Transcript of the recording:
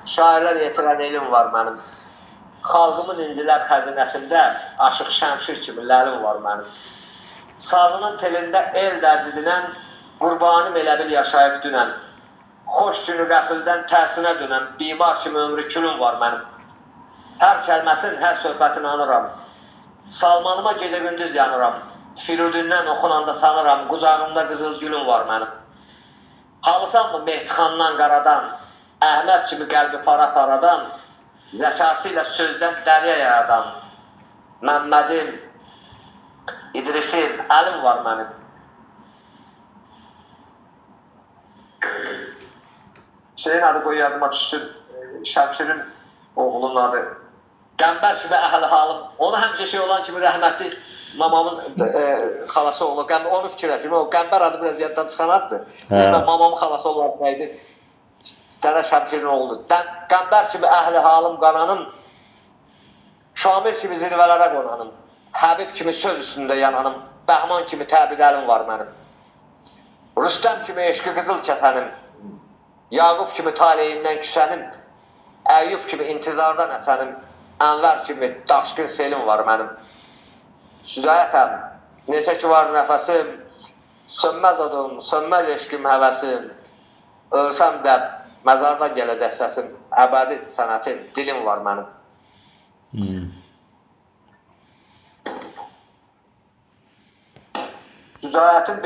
Şairlər yetirən elim var mənim. Xalqımın incilər xəzinəsində Aşıq Şəmşir kimi ləlim var mənim. Sazının telində el dərdi dinən, qurbanım elə bil yaşayıb dünən. Xoş günü qəfildən tərsinə dönən, bimar kimi ömrü külüm var mənim. Hər kəlməsin, hər söhbətin anıram. Salmanıma gecə gündüz yanıram. Firudündən oxunanda sanıram, qucağımda qızıl gülüm var mənim. Halısan mı Mehtixandan qaradan, Əhməd kimi qəlbi para-paradan, zəkası ilə sözdən dərya yaradan, Məmmədim, İdrisim, əlim var mənim. Şeyin adı qoyu yadıma düşsün, Şəmşirin oğlunun adı. Qəmbər kimi əhli halım, onu həmişə şey olan kimi rəhmətli mamamın xalası olur. Onu fikirləşim, o Qəmbər adı biraz yaddan çıxan addır. Mamamın xalası olan neydi? Dədə Şəmşirin oğlu. Qəmbər kimi əhli halım qananım, Şamil kimi zirvələrə qonanım, Həbib kimi söz üstündə yananım, Bəhman kimi təbid əlim var mənim. Rüstəm kimi eşqi qızıl kəsənim, Yaqub kimi taleyindən küsənim, Əyyub kimi intizardan əsənim, Ənvər kimi daşqın selim var mənim. Süzayətəm, neçə ki var nəfəsim, sönməz odum, sönməz eşqim, həvəsim, ölsəm də məzarda gələcək səsim, əbədi sənətim, dilim var mənim. Süzayətin